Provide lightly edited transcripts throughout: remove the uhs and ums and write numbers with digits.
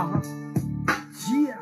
Yeah.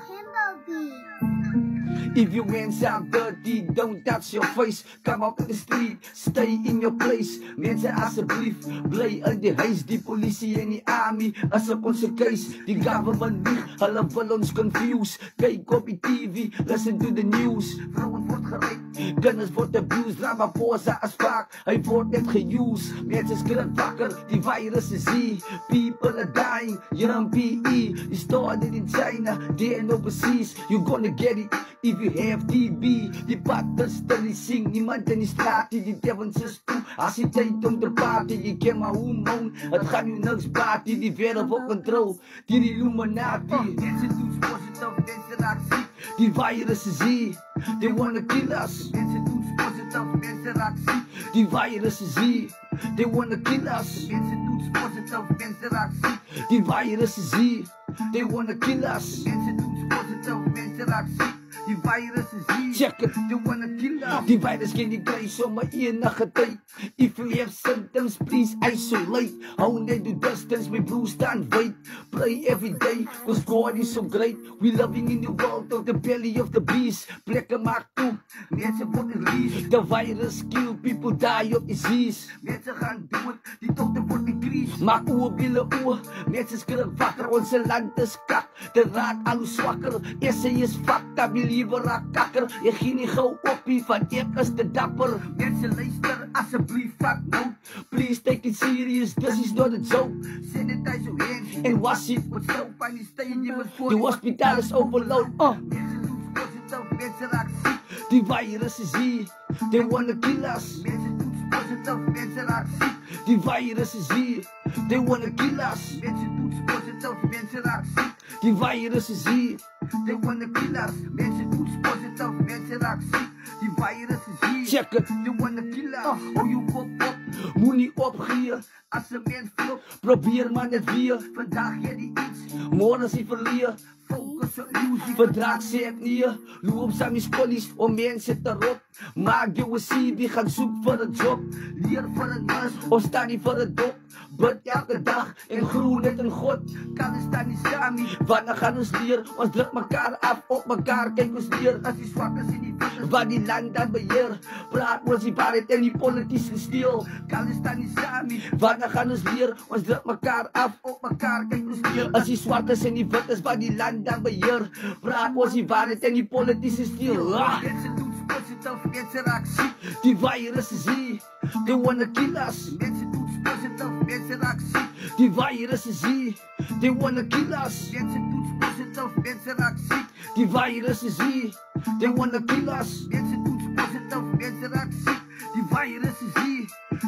If your hands are dirty, don't touch your face. Come out of the street, stay in your place. Mensen alsjeblieft, bly in die huis. Die politie en die army, as op onze case. Die government lieg, hulle wil ons confuse. Kyk op die TV, listen to the news. Vrouwen word gereid, kinders word abused. Ramaphosa as vaak, hy word net geused. Mensen skrik wakker, die virus is hier. People are dying, you're on PE. You started in China, there and overseas. You gonna get it if you have TB. Die patters stel die sing, niemand in die straat die devils is toe. As die tyd om te party, jy ken maar hoe moan. Het gaan jou niks baat, die wereld op control. Die Illuminati, mensen doen positief, mensen raak ziek. Die virus is hier, they wanna kill us. Mensen doen positief, mensen raak ziek. Die virus is hier, they wanna kill us. Mensen doen positief, mensen raak ziek. Die virus is hier, they wanna kill us. Mensen doen positief, mensen raak ziek. Die virus is hier, check it, they wanna kill us. Die virus kan jy kry sommer enige tyd. If you have symptoms, please isolate. Hou net die distance, my broer stand wait. Pray every day, cause God is so great. We living in the world of the belly of the beast. Plekke maak toe, mense word released. The virus kill, people die of disease. Mense gaan dood, die dokter word increased. Maak oor bille oor, mense skrik wakker. Onze land is kak, dit raak al hoe swakker. Essay is fakta, believer raak kakker. Jy gee nie gauw oppie, van ek is te dapper. Mense luister, asseblief, fuck no. Please take it serious, this is not a joke. Sanitize your hands and wash it with soap. And stay in your the hospital is overload. Mense doen positief, mense raak ziek. Die virus is hier, they wanna kill us. Mense doen positief, mense raak ziek. Die virus is hier, they wanna kill us. Mense doen positief, mense raak ziek. Die virus is hier, they wanna kill us. Mense doen positief, mense raak ziek. Die virus is hier, check it, they wanna kill us. Oh, you kop op, moenie opgee. As een mens vlug, probeer maar net weer. Vandaag jy die iets, morgen is jy verleer. Focus op music, verdraag sê ek nie. Loop saam die skollies, om mense te rot. Maak jou een CV, gaan soek vir een job. Leer vir een nas, of staan nie vir een dop. Bid elke dag, en groen net in God. Kan ons staan nie saam nie, wanneer gaan ons leer? Ons druk mekaar af, op mekaar kyk ons leer. As die swak is in die witters, wat die land dan beheer. Praat ons die waarheid en die politiek steel. Kan ons staan nie saam nie, wanneer gaan ons leer? Ons druk mekaar af, op mekaar kyk ons leer. As die swak is in die witters, wat die land dan beheer. Praat ons die waarheid en die politiek steel. Mense doen positief, mense raak ziek. Die virus is hier, they wanna kill us. Mense doen positief, mense raak ziek. Die virus is hier, they wanna kill us. Mense doen positief, mense raak ziek. Die virus is hier, they wanna kill us. Mense doen positief, mense raak ziek. Die virus is hier,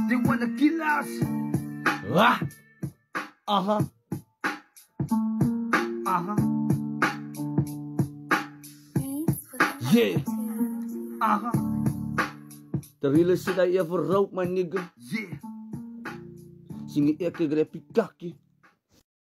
they wanna kill us. Yeah. The realest shit I ever wrote, my nigga. Yeah. Singing ek grappy kakkie.